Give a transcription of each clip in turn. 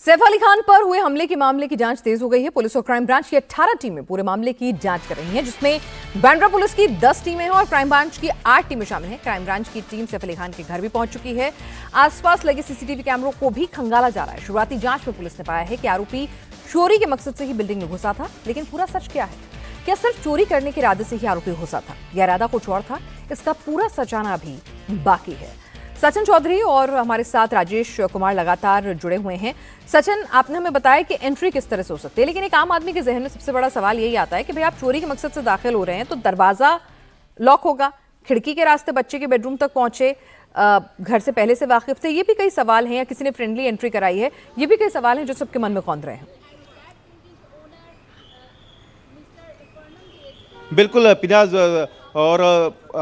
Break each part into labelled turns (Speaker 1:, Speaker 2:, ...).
Speaker 1: सैफ अली खान पर हुए हमले के मामले की जांच तेज हो गई है। पुलिस और क्राइम ब्रांच की 18 टीमें पूरे मामले की जांच कर रही हैं, जिसमें बांद्रा पुलिस की 10 टीमें हैं और क्राइम ब्रांच की 8 टीमें शामिल हैं। क्राइम ब्रांच की टीम सैफ अली खान के घर भी पहुंच चुकी है। आसपास लगे सीसीटीवी कैमरों को भी खंगाला जा रहा है। शुरुआती जांच में पुलिस ने पाया है कि आरोपी चोरी के मकसद से ही बिल्डिंग में घुसा था, लेकिन पूरा सच क्या है? क्या सिर्फ चोरी करने के इरादे से ही आरोपी घुसा था या इरादा कुछ और था? इसका पूरा सच आना अभी बाकी है। सचिन चौधरी और हमारे साथ राजेश कुमार लगातार जुड़े हुए हैं। सचिन, आपने हमें बताया कि एंट्री किस तरह से हो सकती है, लेकिन एक आम आदमी के जहन में सबसे बड़ा सवाल यही आता है कि भाई आप चोरी के मकसद से दाखिल हो रहे हैं तो दरवाजा लॉक होगा, खिड़की के रास्ते बच्चे के बेडरूम तक पहुंचे, घर से पहले से वाकिफ थे, ये भी कई सवाल हैं, या किसी ने फ्रेंडली एंट्री कराई है, ये भी कई सवाल हैं जो सबके मन में कौंध रहे हैं।
Speaker 2: बिल्कुल पिनाज, और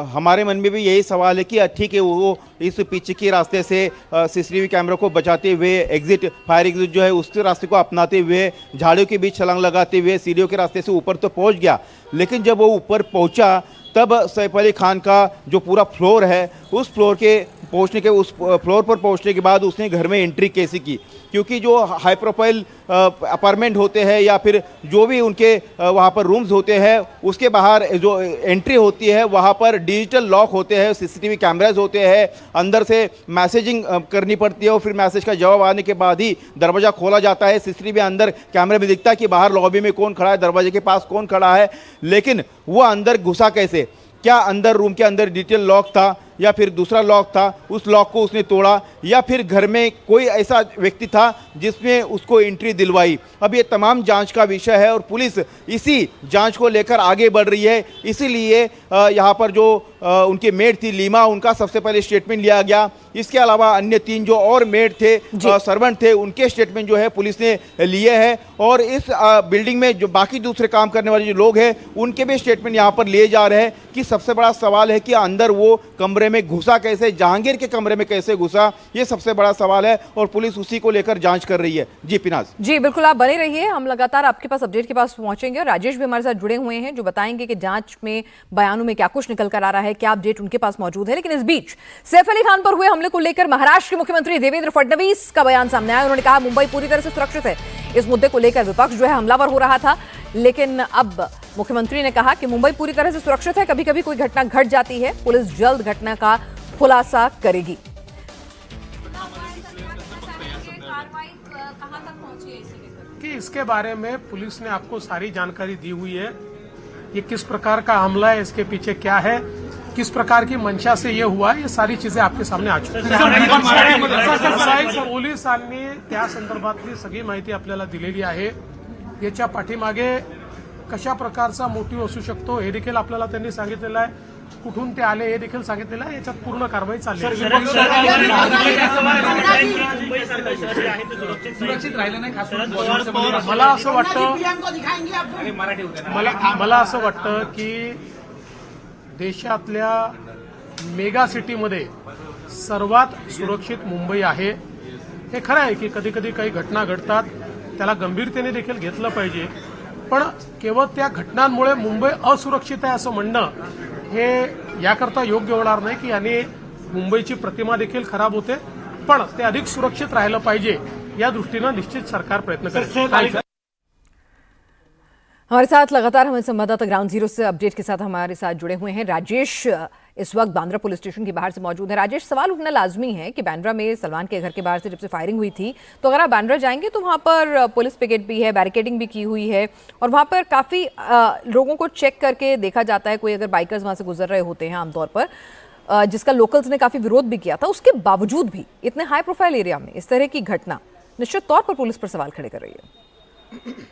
Speaker 2: हमारे मन में भी यही सवाल है कि ठीक है, वो इस पीछे के रास्ते से सीसीटीवी कैमरा को बचाते हुए एग्जिट फायर एग्जिट जो है उस रास्ते को अपनाते हुए झाड़ियों के बीच छलांग लगाते हुए सीढ़ियों के रास्ते से ऊपर तो पहुंच गया, लेकिन जब वो ऊपर पहुंचा तब सैफ अली खान का जो पूरा फ्लोर है उस फ्लोर पर पहुंचने के बाद उसने घर में एंट्री कैसे की? क्योंकि जो हाई प्रोफाइल अपार्टमेंट होते हैं या फिर जो भी उनके वहाँ पर रूम्स होते हैं, उसके बाहर जो एंट्री होती है वहाँ पर डिजिटल लॉक होते हैं, सीसीटीवी कैमराज होते हैं, अंदर से मैसेजिंग करनी पड़ती है और फिर मैसेज का जवाब आने के बाद ही दरवाज़ा खोला जाता है। सीसीटीवी अंदर कैमरे में दिखता है कि बाहर लॉबी में कौन खड़ा है, दरवाजे के पास कौन खड़ा है, लेकिन वो अंदर घुसा कैसे? क्या अंदर रूम के अंदर डिजिटल लॉक था या फिर दूसरा लॉक था, उस लॉक को उसने तोड़ा, या फिर घर में कोई ऐसा व्यक्ति था जिसने उसको एंट्री दिलवाई? अब ये तमाम जांच का विषय है और पुलिस इसी जांच को लेकर आगे बढ़ रही है। इसीलिए यहाँ पर जो उनकी मेड थी लीमा, उनका सबसे पहले स्टेटमेंट लिया गया। इसके अलावा अन्य 3 जो और मेड थे, सर्वेंट थे, उनके स्टेटमेंट जो है पुलिस ने लिए हैं और इस बिल्डिंग में जो बाकी दूसरे काम करने वाले जो लोग हैं उनके भी स्टेटमेंट यहाँ पर लिए जा रहे हैं। कि सबसे बड़ा सवाल है कि अंदर वो कमरे में घुसा कैसे, जहांगीर के कमरे में कैसे घुसा, ये सबसे बड़ा सवाल है और पुलिस उसी को लेकर जांच कर रही है। जी पिनाज। जी
Speaker 1: बिल्कुल, आप बने रहिए, हम लगातार आपके पास अपडेट के पास पहुंचेंगे। और राजेश भी हमारे साथ जुड़े हुए हैं जो बताएंगे कि जांच में बयानों में क्या कुछ निकल कर आ रहा है, क्या अपडेट उनके पास मौजूद है। लेकिन इस बीच सैफ अली खान पर हुए हमले को लेकर महाराष्ट्र के मुख्यमंत्री देवेंद्र फडणवीस का बयान सामने आया। उन्होंने कहा मुंबई पूरी तरह से सुरक्षित है। इस मुद्दे को लेकर विपक्ष जो है हमलावर हो रहा था, लेकिन अब मुख्यमंत्री ने कहा कि मुंबई पूरी तरह से सुरक्षित है। कभी कभी कोई घटना घट जाती है, पुलिस जल्द घटना का खुलासा करेगी।
Speaker 3: कि इसके बारे में पुलिस ने आपको सारी जानकारी दी हुई है। ये किस प्रकार का हमला है, इसके पीछे क्या है, किस प्रकार की मंशा से ये हुआ, ये सारी चीजें आपके सामने आ चुकी हैं। पोलिसांनी त्या संदर्भातली सगळी माहिती आपल्याला दिलेली आहे। याच्या पाठीमागे कशा प्रकारचा मोटिव्ह असू शकतो हे देखील आपल्याला त्यांनी सांगितलेलं आहे। कुठून ते आले हे देखील सांगितलेलं आहे। याच्यात पूर्ण कारवाई चालली आहे। मला असं वाटतं की देशातल्या मेगा सिटीमध्ये सर्वात सुरक्षित मुंबई आहे। हे खरं आहे की कधी कधी काही घटना घडतात, त्याला गंभीरतेने देखील घेतलं पाहिजे, पण केवळ त्या घटनांमुळे मुंबई असुरक्षित आहे असं म्हणणं हे याकरता योग्य होणार नाही की याने मुंबईची प्रतिमा देखील खराब होते, पण ते अधिक सुरक्षित राहिलं पाहिजे या दृष्टीनं निश्चित सरकार प्रयत्न करेल।
Speaker 1: हमारे साथ लगातार हमारे संवाददाता ग्राउंड जीरो से अपडेट के साथ हमारे साथ जुड़े हुए हैं। राजेश इस वक्त बांद्रा पुलिस स्टेशन के बाहर से मौजूद है। राजेश, सवाल उठना लाजमी है कि बांद्रा में सलमान के घर के बाहर से जब से फायरिंग हुई थी, तो अगर आप बांद्रा जाएंगे तो वहाँ पर पुलिस पिकेट भी है, बैरिकेडिंग भी की हुई है और वहाँ पर काफ़ी लोगों को चेक करके देखा जाता है। कोई अगर बाइकर्स वहाँ से गुजर रहे होते हैं आमतौर पर, जिसका लोकल्स ने काफ़ी विरोध भी किया था, उसके बावजूद भी इतने हाई प्रोफाइल एरिया में इस तरह की घटना निश्चित तौर पर पुलिस पर सवाल खड़े कर रही है।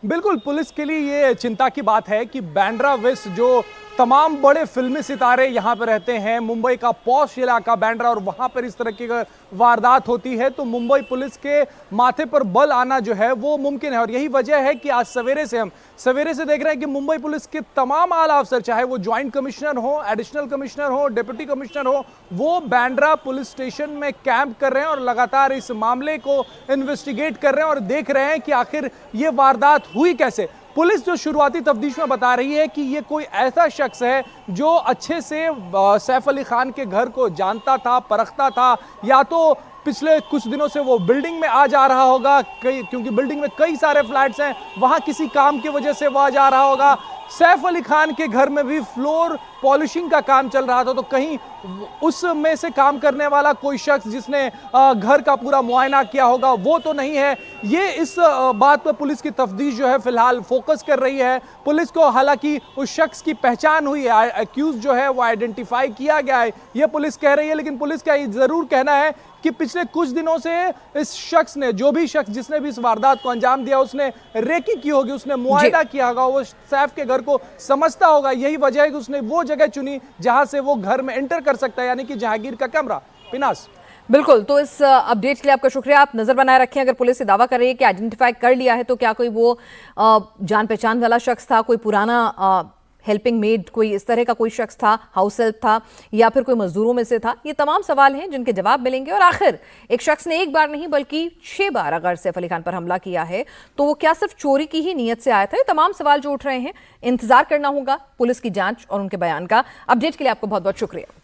Speaker 4: बिल्कुल, पुलिस के लिए ये चिंता की बात है कि बांद्रा वेस्ट जो तमाम बड़े फिल्मी सितारे यहाँ पर रहते हैं, मुंबई का पॉश इलाका बांद्रा, और वहाँ पर इस तरह की वारदात होती है तो मुंबई पुलिस के माथे पर बल आना जो है वो मुमकिन है। और यही वजह है कि आज सवेरे से देख रहे हैं कि मुंबई पुलिस के तमाम आला अफसर, चाहे वो ज्वाइंट कमिश्नर हो, एडिशनल कमिश्नर हो, डिप्टी कमिश्नर हो, वो बांद्रा पुलिस स्टेशन में कैंप कर रहे हैं और लगातार इस मामले को इन्वेस्टिगेट कर रहे हैं और देख रहे हैं कि आखिर ये वारदात हुई कैसे। पुलिस जो शुरुआती तफ्तीश में बता रही है कि ये कोई ऐसा शख्स है जो अच्छे से सैफ अली खान के घर को जानता था, परखता था, या तो पिछले कुछ दिनों से वो बिल्डिंग में आ जा रहा होगा, क्योंकि बिल्डिंग में कई सारे फ्लैट्स हैं, वहां किसी काम की वजह से वो आ जा रहा होगा। सैफ अली खान के घर में भी फ्लोर पॉलिशिंग का काम चल रहा था, तो कहीं उसमें से काम करने वाला कोई शख्स जिसने घर का पूरा मुआयना किया होगा वो तो नहीं है। ये इस बात पर पुलिस की तफ्तीश जो है फिलहाल फोकस कर रही है। पुलिस को हालांकि उस शख्स की पहचान हुई है, एक्यूज जो है वो आइडेंटिफाई किया गया है, ये पुलिस कह रही है। लेकिन पुलिस का ये जरूर कहना है कि पिछले कुछ दिनों से इस शख्स ने, जो भी शख्स जिसने भी इस वारदात को अंजाम दिया, उसने रेकी की होगी, उसने मुआयना किया होगा, वो सैफ के घर को समझता होगा। यही वजह है कि उसने वो जगह चुनी जहां से वो घर में एंटर कर सकता है, यानी कि जहांगीर का कमरा। पिनास।
Speaker 1: बिल्कुल, तो इस अपडेट के लिए आपका शुक्रिया। आप नजर बनाए रखें। अगर पुलिस ये दावा कर रही है कि आइडेंटिफाई कर लिया है, तो क्या कोई वो जान पहचान वाला शख्स था, कोई पुराना हेल्पिंग मेड, कोई इस तरह का कोई शख्स था, हाउस हेल्प था, या फिर कोई मजदूरों में से था? ये तमाम सवाल हैं जिनके जवाब मिलेंगे। और आखिर एक शख्स ने एक बार नहीं बल्कि 6 बार अगर सैफ अली खान पर हमला किया है, तो वो क्या सिर्फ चोरी की ही नीयत से आया था? ये तमाम सवाल जो उठ रहे हैं, इंतजार करना होगा पुलिस की जांच और उनके बयान का। अपडेट के लिए आपको बहुत बहुत शुक्रिया।